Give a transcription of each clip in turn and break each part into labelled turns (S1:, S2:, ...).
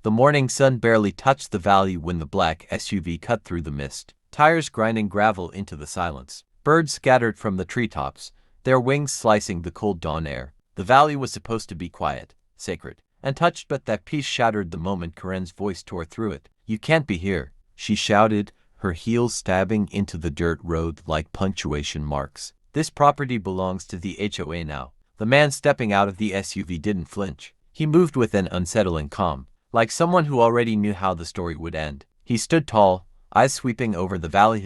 S1: The morning sun barely touched the valley when the black SUV cut through the mist, tires grinding gravel into the silence. Birds scattered from the treetops, their wings slicing the cold dawn air. The valley was supposed to be quiet, sacred, untouched, but that peace shattered the moment Karen's voice tore through it. "You can't be here," she shouted, her heels stabbing into the dirt road like punctuation marks. "This property belongs to the HOA now." The man stepping out of the SUV didn't flinch. He moved with an unsettling calm, like someone who already knew how the story would end. He stood tall, eyes sweeping over the valley.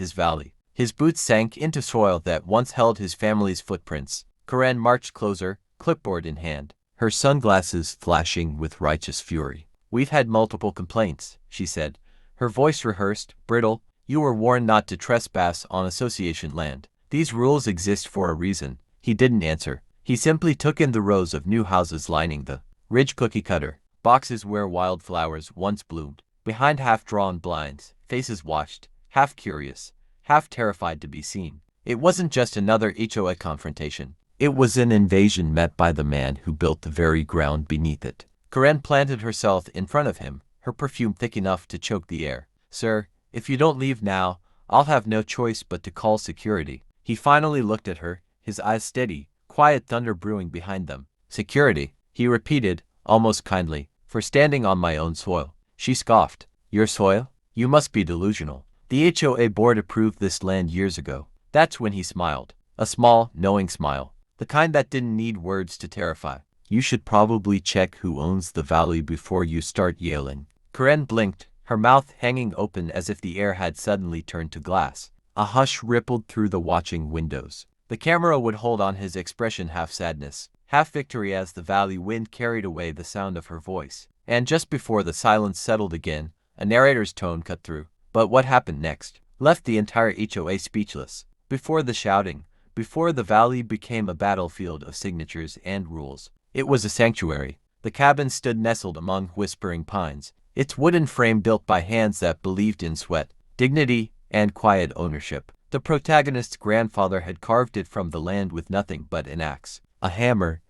S1: His boots sank into soil that once held his family's footprints. Karen marched closer, clipboard in hand, her sunglasses flashing with righteous fury. "We've had multiple complaints," she said, her voice rehearsed, brittle. "You were warned not to trespass on association land. These rules exist for a reason." He didn't answer. He simply took in the rows of new houses lining the ridge, cookie cutter boxes where wildflowers once bloomed. Behind half-drawn blinds, faces watched, half curious, half terrified to be seen. It wasn't just another HOA confrontation. It was an invasion met by the man who built the very ground beneath it. Karen planted herself in front of him, her perfume thick enough to choke the air. "Sir, if you don't leave now, I'll have no choice but to call security." He finally looked at her, his eyes steady, quiet thunder brewing behind them. "Security," he repeated, almost kindly, "for standing on my own soil." She scoffed. "Your soil? You must be delusional. The HOA board approved this land years ago." That's when he smiled. A small, knowing smile. The kind that didn't need words to terrify. "You should probably check who owns the valley before you start yelling." Karen blinked, her mouth hanging open as if the air had suddenly turned to glass. A hush rippled through the watching windows. The camera would hold on his expression, half sadness, half victory, as the valley wind carried away the sound of her voice. And just before the silence settled again, a narrator's tone cut through. But what happened next left the entire HOA speechless. Before the shouting, before the valley became a battlefield of signatures and rules, it was a sanctuary. The cabin stood nestled among whispering pines, its wooden frame built by hands that believed in sweat, dignity, and quiet ownership. The protagonist's grandfather had carved it from the land with nothing but an axe, a hammer,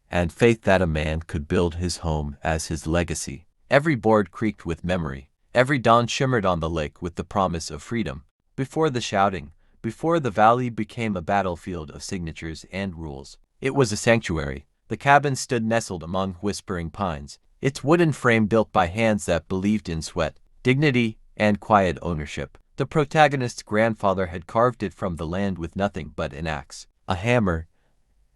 S1: and faith that a man could build his home as his legacy. Every board creaked with memory. Every dawn shimmered on the lake with the promise of freedom. Before the shouting, before the valley became a battlefield of signatures and rules, it was a sanctuary. The cabin stood nestled among whispering pines, its wooden frame built by hands that believed in sweat, dignity, and quiet ownership. The protagonist's grandfather had carved it from the land with nothing but an axe, a hammer,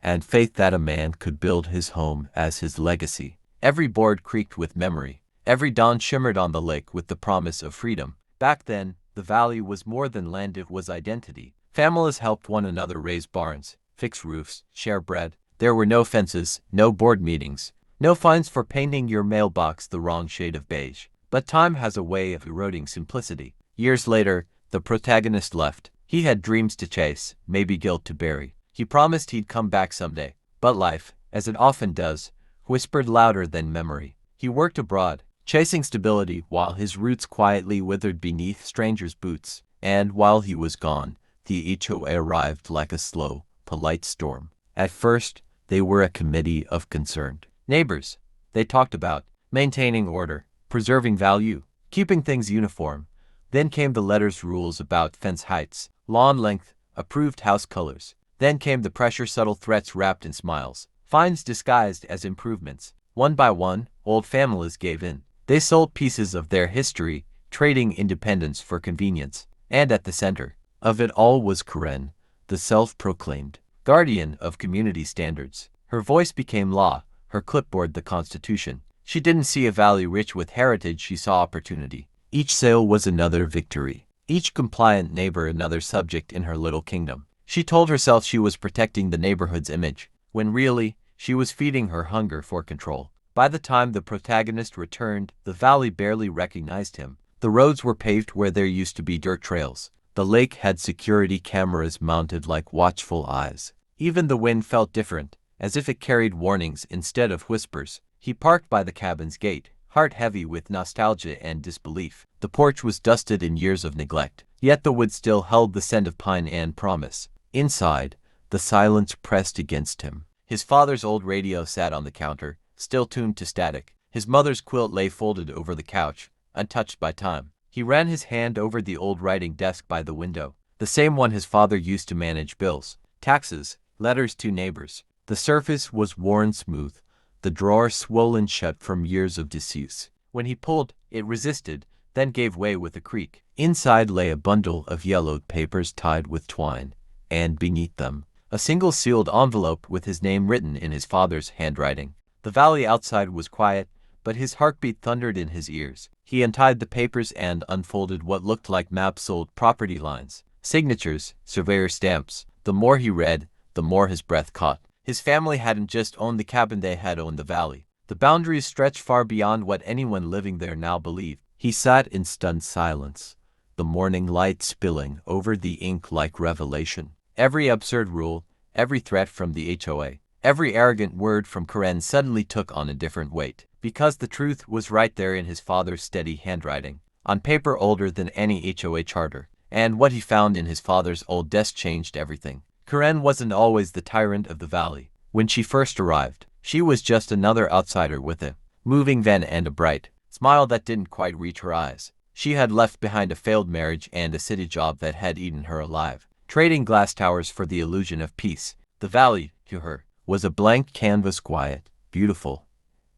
S1: and faith that a man could build his home as his legacy. Every board creaked with memory. Every dawn shimmered on the lake with the promise of freedom. Back then, the valley was more than land, it was identity. Families helped one another raise barns, fix roofs, share bread. There were no fences, no board meetings, no fines for painting your mailbox the wrong shade of beige. But time has a way of eroding simplicity. Years later, the protagonist left. He had dreams to chase, maybe guilt to bury. He promised he'd come back someday. But life, as it often does, whispered louder than memory. He worked abroad, chasing stability while his roots quietly withered beneath strangers' boots. And while he was gone, the HOA arrived like a slow, polite storm. At first, they were a committee of concerned neighbors. They talked about maintaining order, preserving value, keeping things uniform. Then came the letters, rules about fence heights, lawn length, approved house colors. Then came the pressure, subtle threats wrapped in smiles, fines disguised as improvements. One by one, old families gave in. They sold pieces of their history, trading independence for convenience. And at the center of it all was Karen, the self-proclaimed guardian of community standards. Her voice became law, her clipboard the Constitution. She didn't see a valley rich with heritage, she saw opportunity. Each sale was another victory, each compliant neighbor another subject in her little kingdom. She told herself she was protecting the neighborhood's image, when really, she was feeding her hunger for control. By the time the protagonist returned, the valley barely recognized him. The roads were paved where there used to be dirt trails. The lake had security cameras mounted like watchful eyes. Even the wind felt different, as if it carried warnings instead of whispers. He parked by the cabin's gate, heart heavy with nostalgia and disbelief. The porch was dusted in years of neglect, yet the wood still held the scent of pine and promise. Inside, the silence pressed against him. His father's old radio sat on the counter, still tuned to static. His mother's quilt lay folded over the couch, untouched by time. He ran his hand over the old writing desk by the window, the same one his father used to manage bills, taxes, letters to neighbors. The surface was worn smooth, the drawer swollen shut from years of disuse. When he pulled, it resisted, then gave way with a creak. Inside lay a bundle of yellowed papers tied with twine, and beneath them, a single sealed envelope with his name written in his father's handwriting. The valley outside was quiet, but his heartbeat thundered in his ears. He untied the papers and unfolded what looked like map-sold property lines, signatures, surveyor stamps. The more he read, the more his breath caught. His family hadn't just owned the cabin, they had owned the valley. The boundaries stretched far beyond what anyone living there now believed. He sat in stunned silence, the morning light spilling over the ink like revelation. Every absurd rule, every threat from the HOA, every arrogant word from Karen suddenly took on a different weight, because the truth was right there in his father's steady handwriting, on paper older than any HOA charter. And what he found in his father's old desk changed everything. Karen wasn't always the tyrant of the valley. When she first arrived, she was just another outsider with a moving van and a bright smile that didn't quite reach her eyes. She had left behind a failed marriage and a city job that had eaten her alive, trading glass towers for the illusion of peace. The valley, to her, was a blank canvas, quiet, beautiful,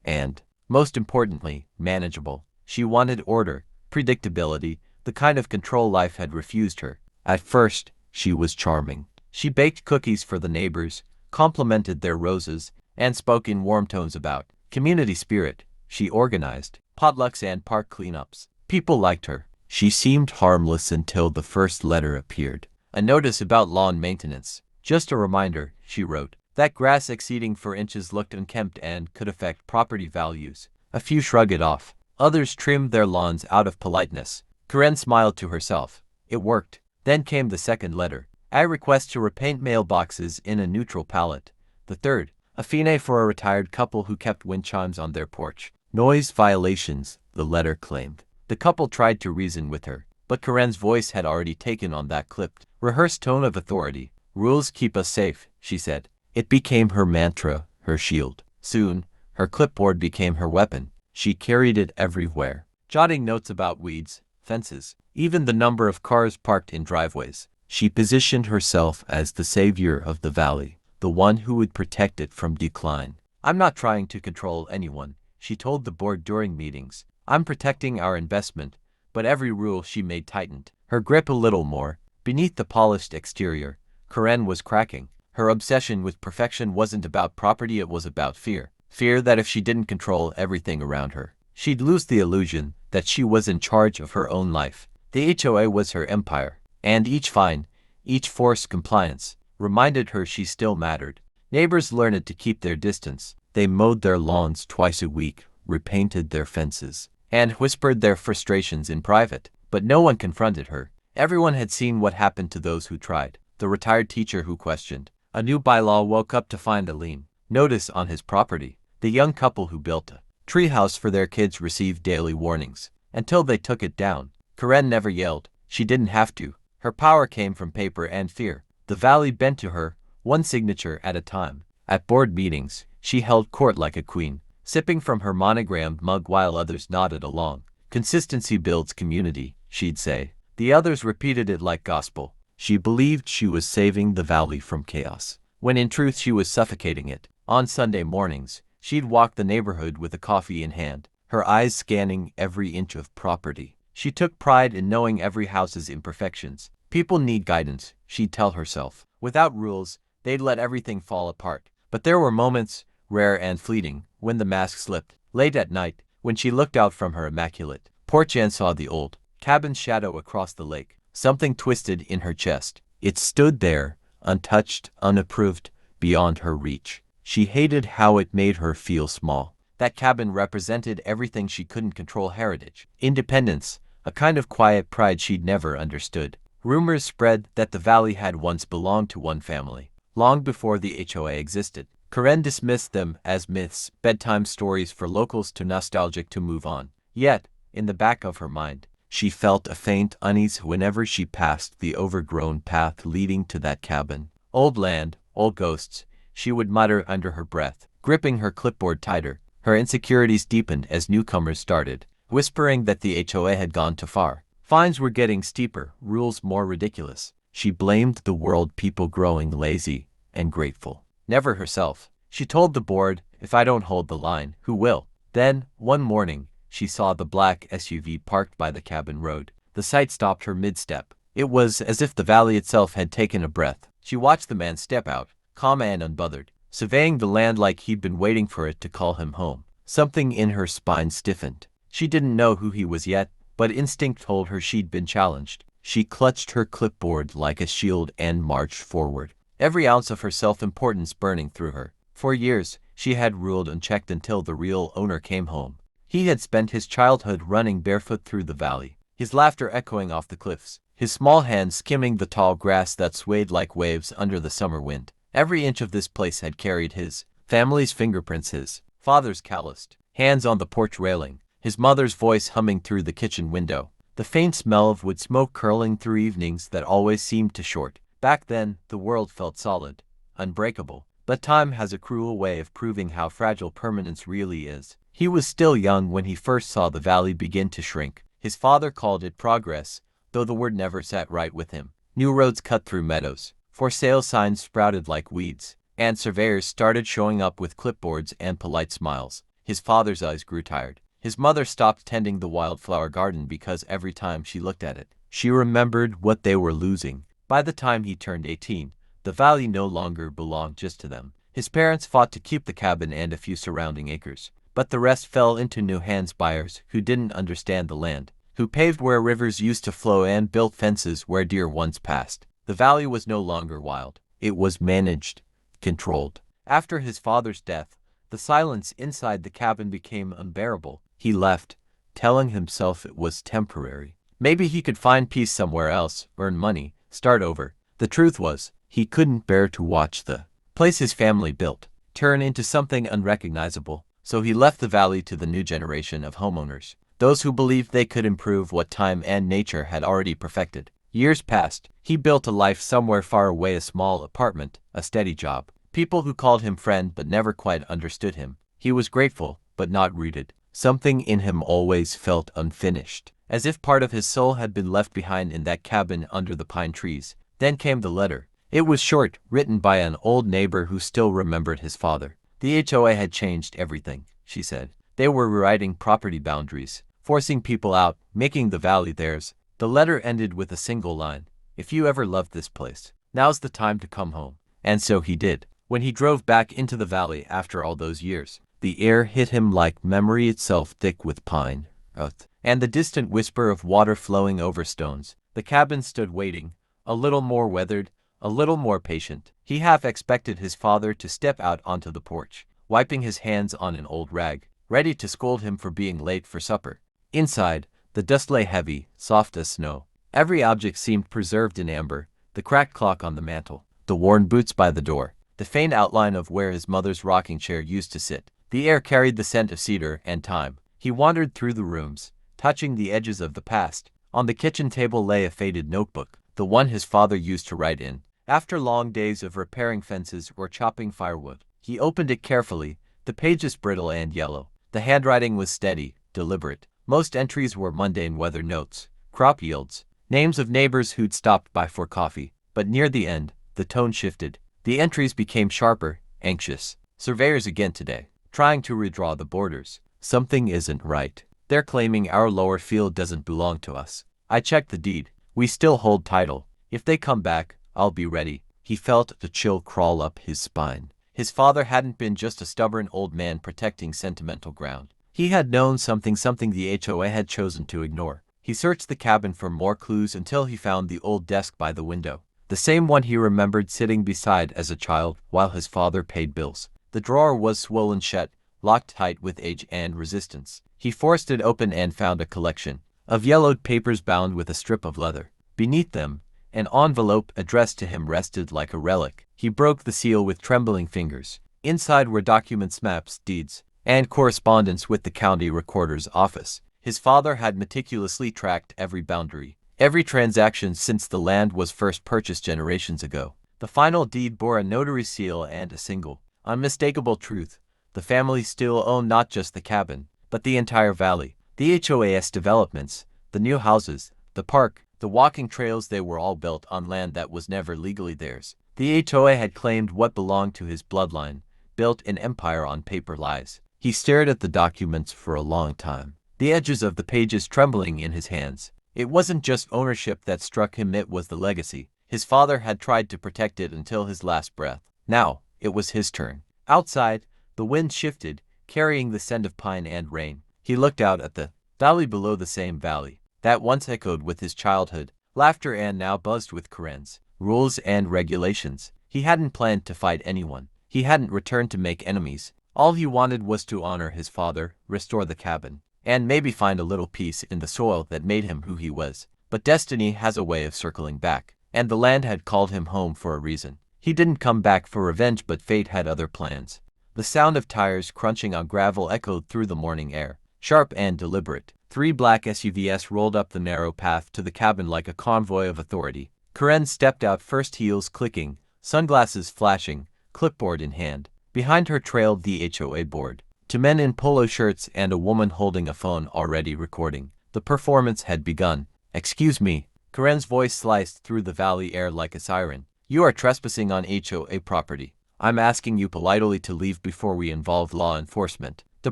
S1: and, most importantly, manageable. She wanted order, predictability, the kind of control life had refused her. At first, she was charming. She baked cookies for the neighbors, complimented their roses, and spoke in warm tones about community spirit. She organized potlucks and park cleanups. People liked her. She seemed harmless until the first letter appeared. A notice about lawn maintenance. Just a reminder, she wrote, that grass exceeding 4 inches looked unkempt and could affect property values. A few shrugged it off. Others trimmed their lawns out of politeness. Karen smiled to herself. It worked. Then came the second letter. A request to repaint mailboxes in a neutral palette. The third, a fine for a retired couple who kept wind chimes on their porch. Noise violations, the letter claimed. The couple tried to reason with her, but Karen's voice had already taken on that clipped, rehearsed tone of authority. Rules keep us safe, she said. It became her mantra, her shield. Soon, her clipboard became her weapon. She carried it everywhere, jotting notes about weeds, fences, even the number of cars parked in driveways. She positioned herself as the savior of the valley, the one who would protect it from decline. I'm not trying to control anyone, she told the board during meetings. I'm protecting our investment. But every rule she made tightened her grip a little more. Beneath the polished exterior, Karen was cracking. Her obsession with perfection wasn't about property, it was about fear. Fear that if she didn't control everything around her, she'd lose the illusion that she was in charge of her own life. The HOA was her empire, and each fine, each forced compliance, reminded her she still mattered. Neighbors learned to keep their distance. They mowed their lawns twice a week, repainted their fences, and whispered their frustrations in private. But no one confronted her. Everyone had seen what happened to those who tried. The retired teacher who questioned a new bylaw woke up to find a lien notice on his property. The young couple who built a treehouse for their kids received daily warnings until they took it down. Karen never yelled. She didn't have to. Her power came from paper and fear. The valley bent to her, one signature at a time. At board meetings, she held court like a queen, sipping from her monogrammed mug while others nodded along. Consistency builds community, she'd say. The others repeated it like gospel. She believed she was saving the valley from chaos, when in truth she was suffocating it. On Sunday mornings, she'd walk the neighborhood with a coffee in hand, her eyes scanning every inch of property. She took pride in knowing every house's imperfections. People need guidance, she'd tell herself. Without rules, they'd let everything fall apart. But there were moments, rare and fleeting, when the mask slipped. Late at night, when she looked out from her immaculate porch and saw the old cabin's shadow across the lake, something twisted in her chest. It stood there, untouched, unapproved, beyond her reach. She hated how it made her feel small. That cabin represented everything she couldn't control: heritage, independence, a kind of quiet pride she'd never understood. Rumors spread that the valley had once belonged to one family, long before the HOA existed. Karen dismissed them as myths, bedtime stories for locals too nostalgic to move on. Yet, in the back of her mind, she felt a faint unease whenever she passed the overgrown path leading to that cabin. Old land, old ghosts, she would mutter under her breath, gripping her clipboard tighter. Her insecurities deepened as newcomers started whispering that the HOA had gone too far. Fines were getting steeper, rules more ridiculous. She blamed the world, people growing lazy and grateful. Never herself. She told the board, if I don't hold the line, who will? Then, one morning, she saw the black SUV parked by the cabin road. The sight stopped her mid-step. It was as if the valley itself had taken a breath. She watched the man step out, calm and unbothered, surveying the land like he'd been waiting for it to call him home. Something in her spine stiffened. She didn't know who he was yet, but instinct told her she'd been challenged. She clutched her clipboard like a shield and marched forward, every ounce of her self-importance burning through her. For years, she had ruled unchecked until the real owner came home. He had spent his childhood running barefoot through the valley, his laughter echoing off the cliffs, his small hands skimming the tall grass that swayed like waves under the summer wind. Every inch of this place had carried his family's fingerprints, his father's calloused hands on the porch railing, his mother's voice humming through the kitchen window, the faint smell of wood smoke curling through evenings that always seemed too short. Back then, the world felt solid, unbreakable, but time has a cruel way of proving how fragile permanence really is. He was still young when he first saw the valley begin to shrink. His father called it progress, though the word never sat right with him. New roads cut through meadows, for sale signs sprouted like weeds, and surveyors started showing up with clipboards and polite smiles. His father's eyes grew tired. His mother stopped tending the wildflower garden because every time she looked at it, she remembered what they were losing. By the time he turned 18, the valley no longer belonged just to them. His parents fought to keep the cabin and a few surrounding acres, but the rest fell into new hands, buyers who didn't understand the land, who paved where rivers used to flow and built fences where deer once passed. The valley was no longer wild. It was managed, controlled. After his father's death, the silence inside the cabin became unbearable. He left, telling himself it was temporary. Maybe he could find peace somewhere else, earn money, start over. The truth was, he couldn't bear to watch the place his family built turn into something unrecognizable. So he left the valley to the new generation of homeowners, those who believed they could improve what time and nature had already perfected. Years passed. He built a life somewhere far away, a small apartment, a steady job. People who called him friend but never quite understood him. He was grateful, but not rooted. Something in him always felt unfinished, as if part of his soul had been left behind in that cabin under the pine trees. Then came the letter. It was short, written by an old neighbor who still remembered his father. The HOA had changed everything, she said. They were rewriting property boundaries, forcing people out, making the valley theirs. The letter ended with a single line. If you ever loved this place, now's the time to come home. And so he did. When he drove back into the valley after all those years, the air hit him like memory itself, thick with pine, earth, and the distant whisper of water flowing over stones. The cabin stood waiting, a little more weathered, a little more patient. He half expected his father to step out onto the porch, wiping his hands on an old rag, ready to scold him for being late for supper. Inside, the dust lay heavy, soft as snow. Every object seemed preserved in amber, the cracked clock on the mantel, the worn boots by the door, the faint outline of where his mother's rocking chair used to sit. The air carried the scent of cedar and thyme. He wandered through the rooms, touching the edges of the past. On the kitchen table lay a faded notebook, the one his father used to write in after long days of repairing fences or chopping firewood. He opened it carefully, the pages brittle and yellow. The handwriting was steady, deliberate. Most entries were mundane weather notes, crop yields, names of neighbors who'd stopped by for coffee. But near the end, the tone shifted. The entries became sharper, anxious. Surveyors again today, trying to redraw the borders. Something isn't right. They're claiming our lower field doesn't belong to us. I checked the deed. We still hold title. If they come back, I'll be ready. He felt a chill crawl up his spine. His father hadn't been just a stubborn old man protecting sentimental ground. He had known something the HOA had chosen to ignore. He searched the cabin for more clues until he found the old desk by the window, the same one he remembered sitting beside as a child while his father paid bills. The drawer was swollen shut, locked tight with age and resistance. He forced it open and found a collection of yellowed papers bound with a strip of leather. Beneath them, an envelope addressed to him rested like a relic. He broke the seal with trembling fingers. Inside were documents, maps, deeds, and correspondence with the county recorder's office. His father had meticulously tracked every boundary, every transaction since the land was first purchased generations ago. The final deed bore a notary seal and a single, unmistakable truth. The family still owned not just the cabin, but the entire valley. The HOA's developments, the new houses, the park, the walking trails, they were all built on land that was never legally theirs. The HOA had claimed what belonged to his bloodline, built an empire on paper lies. He stared at the documents for a long time, the edges of the pages trembling in his hands. It wasn't just ownership that struck him, it was the legacy. His father had tried to protect it until his last breath. Now, it was his turn. Outside, the wind shifted, carrying the scent of pine and rain. He looked out at the valley below, the same valley that once echoed with his childhood laughter and now buzzed with Karen's rules and regulations. He hadn't planned to fight anyone. He hadn't returned to make enemies. All he wanted was to honor his father, restore the cabin, and maybe find a little peace in the soil that made him who he was. But destiny has a way of circling back, and the land had called him home for a reason. He didn't come back for revenge, but fate had other plans. The sound of tires crunching on gravel echoed through the morning air, sharp and deliberate. 3 black SUVs rolled up the narrow path to the cabin like a convoy of authority. Karen stepped out first, heels clicking, sunglasses flashing, clipboard in hand. Behind her trailed the HOA board. 2 men in polo shirts and a woman holding a phone already recording. The performance had begun. "Excuse me." Karen's voice sliced through the valley air like a siren. "You are trespassing on HOA property. I'm asking you politely to leave before we involve law enforcement." The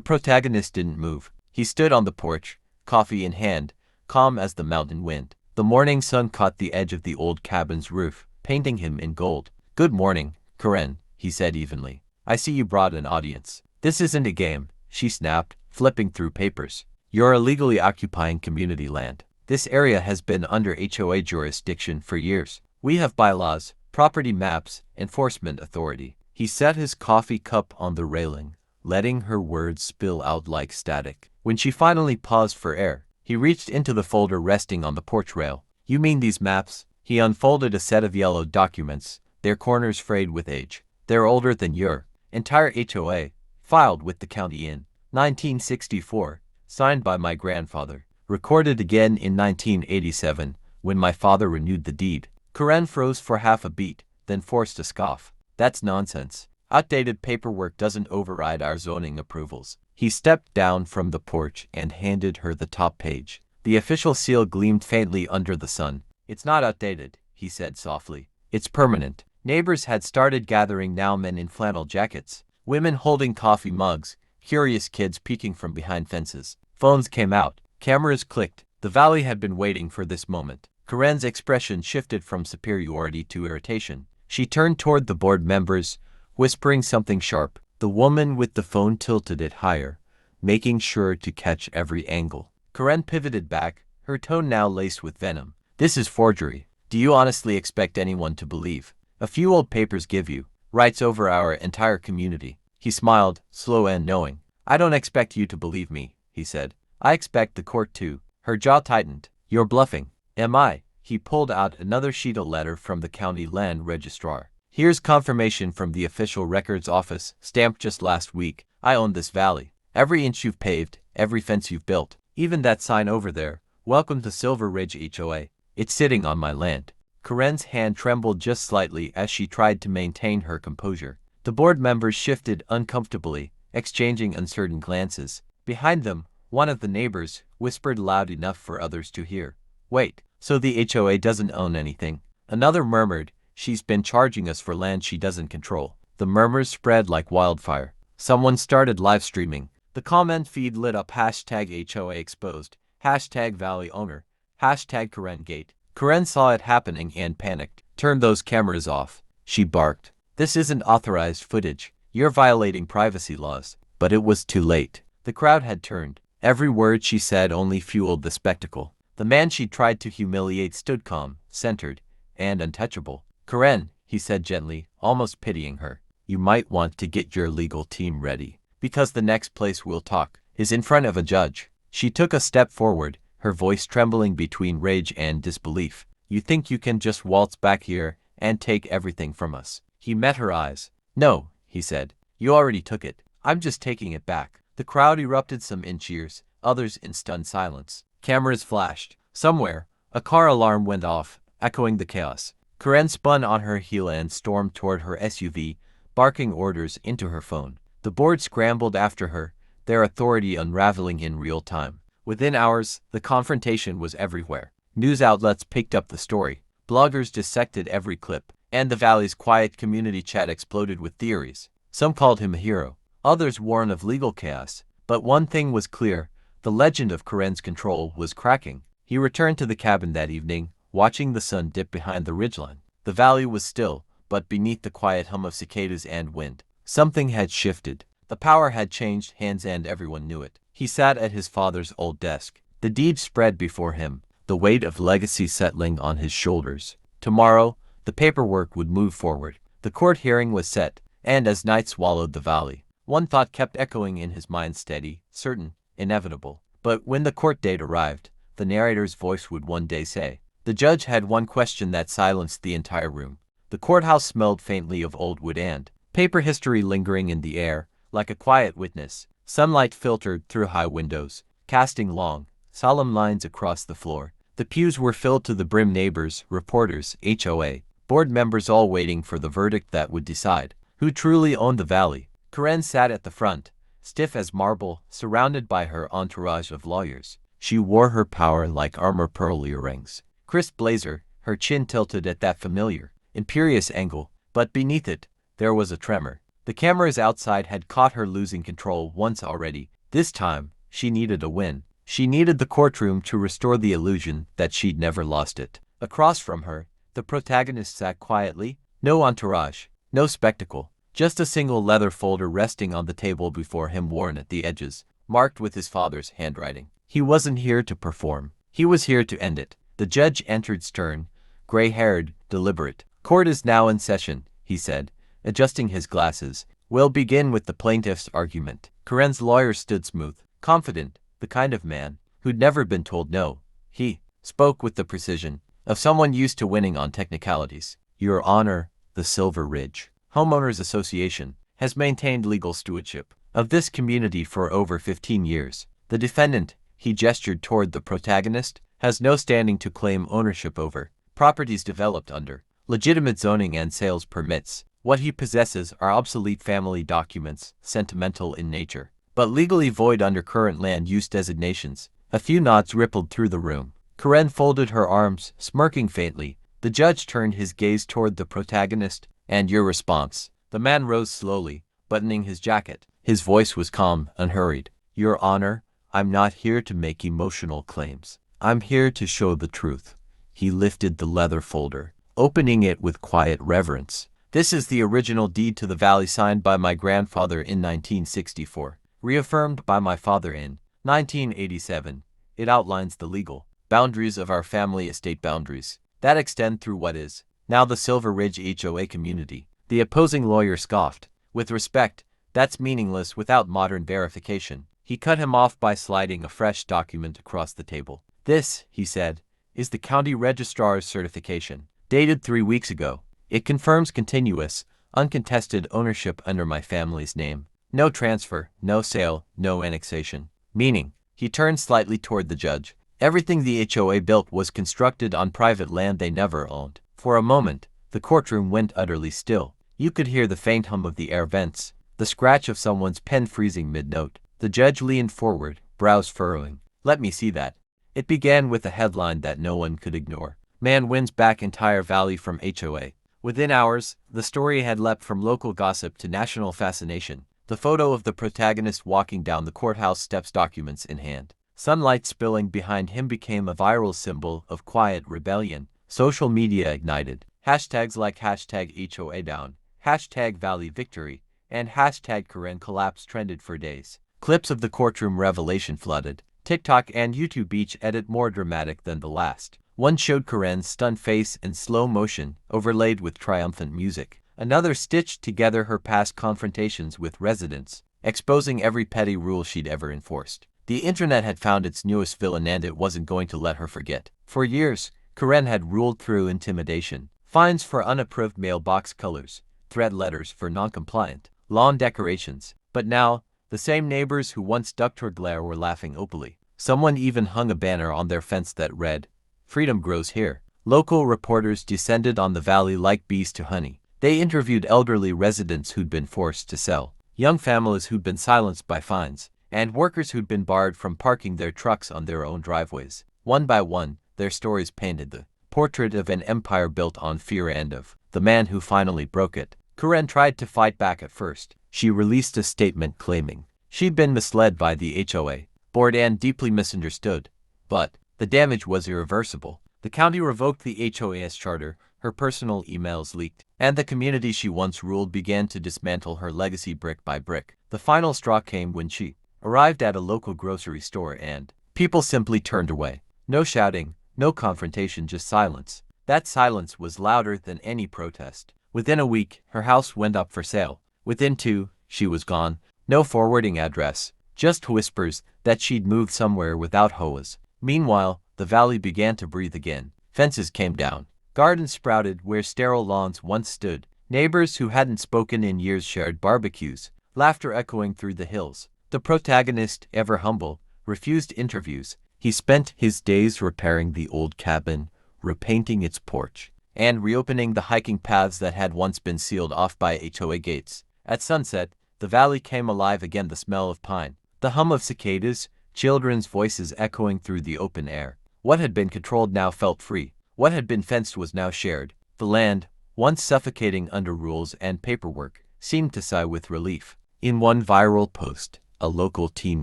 S1: protagonist didn't move. He stood on the porch, coffee in hand, calm as the mountain wind. The morning sun caught the edge of the old cabin's roof, painting him in gold. "Good morning, Karen," he said evenly. "I see you brought an audience." "This isn't a game," she snapped, flipping through papers. "You're illegally occupying community land. This area has been under HOA jurisdiction for years. We have bylaws, property maps, enforcement authority." He set his coffee cup on the railing, letting her words spill out like static. When she finally paused for air, he reached into the folder resting on the porch rail. "You mean these maps?" He unfolded a set of yellow documents, their corners frayed with age. "They're older than your entire HOA, filed with the county in 1964, signed by my grandfather, recorded again in 1987, when my father renewed the deed." Karen froze for half a beat, then forced a scoff. "That's nonsense. Outdated paperwork doesn't override our zoning approvals." He stepped down from the porch and handed her the top page. The official seal gleamed faintly under the sun. "It's not outdated," he said softly. "It's permanent." Neighbors had started gathering now, men in flannel jackets, women holding coffee mugs, curious kids peeking from behind fences. Phones came out. Cameras clicked. The valley had been waiting for this moment. Karen's expression shifted from superiority to irritation. She turned toward the board members, whispering something sharp. The woman with the phone tilted it higher, making sure to catch every angle. Karen pivoted back, her tone now laced with venom. "This is forgery. Do you honestly expect anyone to believe a few old papers give you rights over our entire community?" He smiled, slow and knowing. "I don't expect you to believe me," he said. "I expect the court to." Her jaw tightened. "You're bluffing." "Am I?" He pulled out another sheet of letter from the county land registrar. "Here's confirmation from the official records office, stamped just last week. I own this valley. Every inch you've paved, every fence you've built, even that sign over there, 'Welcome to Silver Ridge HOA.' It's sitting on my land." Karen's hand trembled just slightly as she tried to maintain her composure. The board members shifted uncomfortably, exchanging uncertain glances. Behind them, one of the neighbors whispered loud enough for others to hear, "Wait, so the HOA doesn't own anything?" Another murmured, "She's been charging us for land she doesn't control." The murmurs spread like wildfire. Someone started live streaming. The comment feed lit up #HOA exposed, #Valley owner, #KarenGate. Karen saw it happening and panicked. "Turn those cameras off," she barked. "This isn't authorized footage. You're violating privacy laws." But it was too late. The crowd had turned. Every word she said only fueled the spectacle. The man she tried to humiliate stood calm, centered, and untouchable. "Karen," he said gently, almost pitying her, "you might want to get your legal team ready, because the next place we'll talk is in front of a judge." She took a step forward, her voice trembling between rage and disbelief. "You think you can just waltz back here and take everything from us?" He met her eyes. "No," he said. "You already took it. I'm just taking it back." The crowd erupted, some in cheers, others in stunned silence. Cameras flashed. Somewhere, a car alarm went off, echoing the chaos. Karen spun on her heel and stormed toward her SUV, barking orders into her phone. The board scrambled after her, their authority unraveling in real time. Within hours, the confrontation was everywhere. News outlets picked up the story, bloggers dissected every clip, and the valley's quiet community chat exploded with theories. Some called him a hero, others warned of legal chaos. But one thing was clear, the legend of Karen's control was cracking. He returned to the cabin that evening, watching the sun dip behind the ridgeline. The valley was still, but beneath the quiet hum of cicadas and wind, something had shifted. The power had changed hands and everyone knew it. He sat at his father's old desk, the deed spread before him, the weight of legacy settling on his shoulders. Tomorrow, the paperwork would move forward. The court hearing was set, and as night swallowed the valley, one thought kept echoing in his mind, steady, certain, inevitable. But when the court date arrived, the narrator's voice would one day say. The judge had one question that silenced the entire room. The courthouse smelled faintly of old wood and paper history lingering in the air, like a quiet witness. Sunlight filtered through high windows, casting long, solemn lines across the floor. The pews were filled to the brim, neighbors, reporters, HOA, board members, all waiting for the verdict that would decide who truly owned the valley. Karen sat at the front, stiff as marble, surrounded by her entourage of lawyers. She wore her power like armor, pearl earrings, crisp blazer, her chin tilted at that familiar, imperious angle, but beneath it, there was a tremor. The cameras outside had caught her losing control once already. This time, she needed a win. She needed the courtroom to restore the illusion that she'd never lost it. Across from her, the protagonist sat quietly, no entourage, no spectacle, just a single leather folder resting on the table before him, worn at the edges, marked with his father's handwriting. He wasn't here to perform. He was here to end it. The judge entered, stern, gray-haired, deliberate. Court is now in session, he said, adjusting his glasses. We'll begin with the plaintiff's argument. Karen's lawyer stood smooth, confident, the kind of man who'd never been told no. He spoke with the precision of someone used to winning on technicalities. Your Honor, the Silver Ridge Homeowners Association has maintained legal stewardship of this community for over 15 years. The defendant, he gestured toward the protagonist, has no standing to claim ownership over properties developed under legitimate zoning and sales permits. What he possesses are obsolete family documents, sentimental in nature, but legally void under current land use designations. A few nods rippled through the room. Karen folded her arms, smirking faintly. The judge turned his gaze toward the protagonist. And your response? The man rose slowly, buttoning his jacket. His voice was calm, unhurried. Your Honor, I'm not here to make emotional claims. I'm here to show the truth. He lifted the leather folder, opening it with quiet reverence. This is the original deed to the valley, signed by my grandfather in 1964, reaffirmed by my father in 1987. It outlines the legal boundaries of our family estate, boundaries that extend through what is now the Silver Ridge HOA community. The opposing lawyer scoffed. With respect, that's meaningless without modern verification. He cut him off by sliding a fresh document across the table. This, he said, is the county registrar's certification, dated 3 weeks ago. It confirms continuous, uncontested ownership under my family's name. No transfer, no sale, no annexation. Meaning, he turned slightly toward the judge. Everything the HOA built was constructed on private land they never owned. For a moment, the courtroom went utterly still. You could hear the faint hum of the air vents, the scratch of someone's pen freezing mid-note. The judge leaned forward, brows furrowing. Let me see that. It began with a headline that no one could ignore. Man wins back entire valley from HOA. Within hours, the story had leapt from local gossip to national fascination. The photo of the protagonist walking down the courthouse steps, documents in hand. Sunlight spilling behind him became a viral symbol of quiet rebellion. Social media ignited. Hashtags like #HOA down, #Valley victory, and #Karen collapse trended for days. Clips of the courtroom revelation flooded. TikTok and YouTube each edit more dramatic than the last. One showed Karen's stunned face in slow motion, overlaid with triumphant music. Another stitched together her past confrontations with residents, exposing every petty rule she'd ever enforced. The internet had found its newest villain, and it wasn't going to let her forget. For years, Karen had ruled through intimidation, fines for unapproved mailbox colors, threat letters for non-compliant lawn decorations. But now, the same neighbors who once ducked her glare were laughing openly. Someone even hung a banner on their fence that read, "Freedom grows here." Local reporters descended on the valley like bees to honey. They interviewed elderly residents who'd been forced to sell young families who'd been silenced by fines, and workers who'd been barred from parking their trucks on their own driveways. One by one, their stories painted the portrait of an empire built on fear and of the man who finally broke it. Karen tried to fight back at first. She released a statement claiming she'd been misled by the HOA board and deeply misunderstood. But the damage was irreversible. The county revoked the HOA's charter, her personal emails leaked, and the community she once ruled began to dismantle her legacy brick by brick. The final straw came when she arrived at a local grocery store and people simply turned away. No shouting, no confrontation, just silence. That silence was louder than any protest. Within a week, her house went up for sale. Within 2, she was gone. No forwarding address, just whispers that she'd moved somewhere without HOAs. Meanwhile, the valley began to breathe again. Fences came down. Gardens sprouted where sterile lawns once stood. Neighbors who hadn't spoken in years shared barbecues, laughter echoing through the hills. The protagonist, ever humble, refused interviews. He spent his days repairing the old cabin, repainting its porch, and reopening the hiking paths that had once been sealed off by HOA gates. At sunset, the valley came alive again, the smell of pine, the hum of cicadas, children's voices echoing through the open air. What had been controlled now felt free. What had been fenced was now shared. The land, once suffocating under rules and paperwork, seemed to sigh with relief. In one viral post, a local teen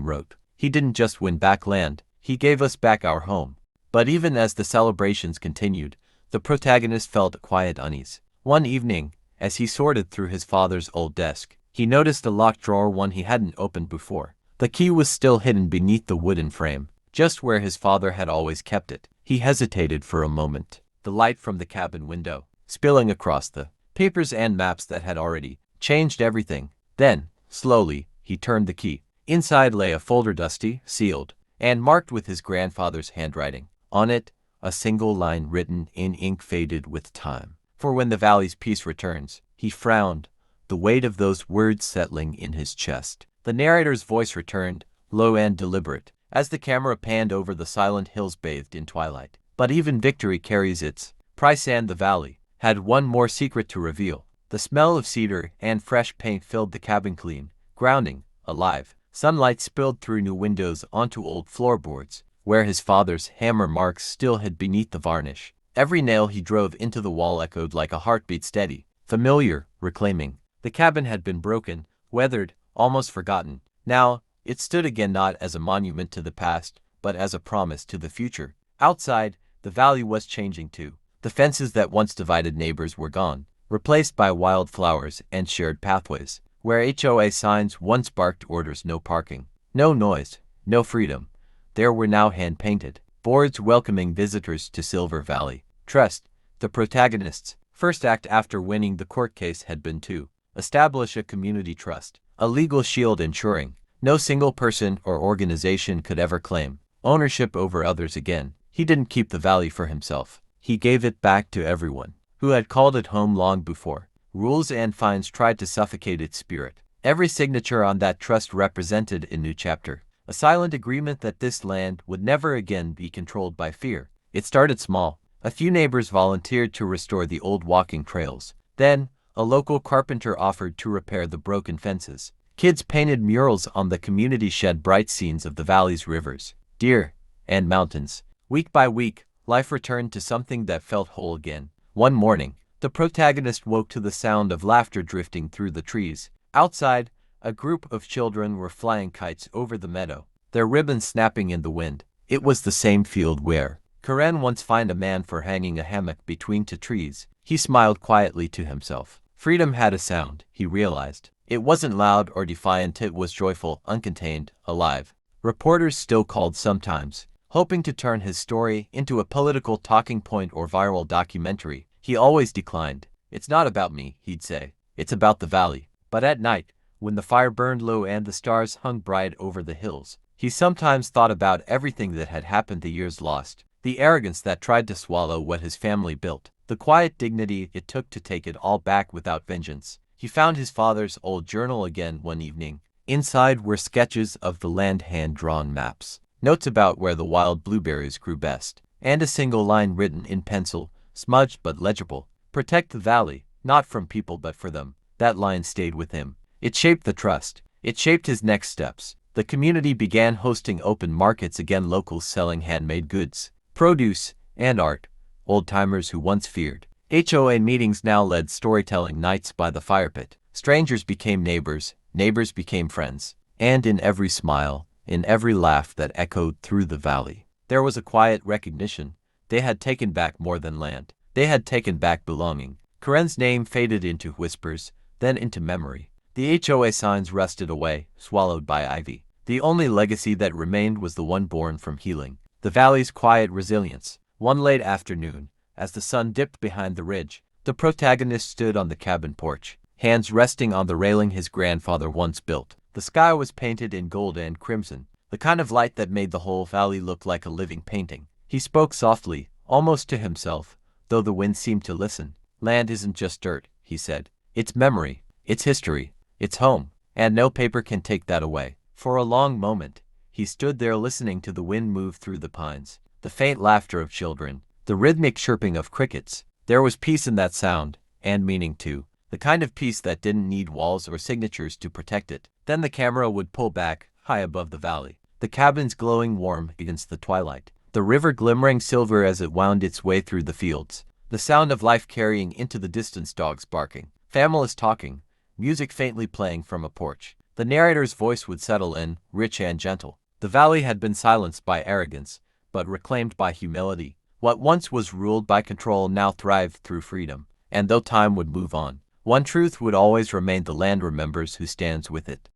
S1: wrote, "He didn't just win back land, he gave us back our home." But even as the celebrations continued, the protagonist felt a quiet unease. One evening, as he sorted through his father's old desk, he noticed a locked drawer, one he hadn't opened before. The key was still hidden beneath the wooden frame, just where his father had always kept it. He hesitated for a moment, the light from the cabin window spilling across the papers and maps that had already changed everything. Then, slowly, he turned the key. Inside lay a folder, dusty, sealed, and marked with his grandfather's handwriting. On it, a single line written in ink faded with time. "For when the valley's peace returns." He frowned, the weight of those words settling in his chest. The narrator's voice returned, low and deliberate, as the camera panned over the silent hills bathed in twilight. "But even victory carries its price, and the valley had one more secret to reveal." The smell of cedar and fresh paint filled the cabin, clean, grounding, alive. Sunlight spilled through new windows onto old floorboards, where his father's hammer marks still hid beneath the varnish. Every nail he drove into the wall echoed like a heartbeat, steady, familiar, reclaiming. The cabin had been broken, weathered, almost forgotten. Now, it stood again, not as a monument to the past, but as a promise to the future. Outside, the valley was changing too. The fences that once divided neighbors were gone, replaced by wildflowers and shared pathways. Where HOA signs once barked orders, no parking, no noise, no freedom, there were now hand-painted boards welcoming visitors to Silver Valley. Trust, the protagonist's first act after winning the court case, had been to establish a community trust, a legal shield ensuring no single person or organization could ever claim ownership over others again. He didn't keep the valley for himself. He gave it back to everyone who had called it home long before rules and fines tried to suffocate its spirit. Every signature on that trust represented a new chapter, a silent agreement that this land would never again be controlled by fear. It started small. A few neighbors volunteered to restore the old walking trails. Then, a local carpenter offered to repair the broken fences. Kids painted murals on the community shed bright scenes of the valley's rivers, deer, and mountains. Week by week, life returned to something that felt whole again. One morning, the protagonist woke to the sound of laughter drifting through the trees. Outside, a group of children were flying kites over the meadow, their ribbons snapping in the wind. It was the same field where Karen once fined a man for hanging a hammock between 2 trees. He smiled quietly to himself. Freedom had a sound, he realized. It wasn't loud or defiant, it was joyful, uncontained, alive. Reporters still called sometimes, hoping to turn his story into a political talking point or viral documentary. He always declined. "It's not about me," he'd say. "It's about the valley." But at night, when the fire burned low and the stars hung bright over the hills, he sometimes thought about everything that had happened, the years lost, the arrogance that tried to swallow what his family built, the quiet dignity it took to take it all back without vengeance. He found his father's old journal again one evening. Inside were sketches of the land, hand-drawn maps, notes about where the wild blueberries grew best, and a single line written in pencil, smudged but legible: "Protect the valley, not from people but for them." That line stayed with him. It shaped the trust. It shaped his next steps. The community began hosting open markets again, locals selling handmade goods, produce, and art. Old-timers who once feared HOA meetings now led storytelling nights by the fire pit. Strangers became neighbors, neighbors became friends. And in every smile, in every laugh that echoed through the valley, there was a quiet recognition. They had taken back more than land. They had taken back belonging. Karen's name faded into whispers, then into memory. The HOA signs rusted away, swallowed by ivy. The only legacy that remained was the one born from healing, the valley's quiet resilience. One late afternoon, as the sun dipped behind the ridge, the protagonist stood on the cabin porch, hands resting on the railing his grandfather once built. The sky was painted in gold and crimson, the kind of light that made the whole valley look like a living painting. He spoke softly, almost to himself, though the wind seemed to listen. Land isn't just dirt, he said. It's memory, it's history, it's home, and no paper can take that away. For a long moment, he stood there listening to the wind move through the pines, the faint laughter of children, the rhythmic chirping of crickets. There was peace in that sound, and meaning too, the kind of peace that didn't need walls or signatures to protect it. Then the camera would pull back, high above the valley, the cabins glowing warm against the twilight, the river glimmering silver as it wound its way through the fields, the sound of life carrying into the distance, dogs barking, families talking, music faintly playing from a porch. The narrator's voice would settle in, rich and gentle. The valley had been silenced by arrogance, but reclaimed by humility. What once was ruled by control now thrived through freedom. And though time would move on, one truth would always remain: the land remembers who stands with it.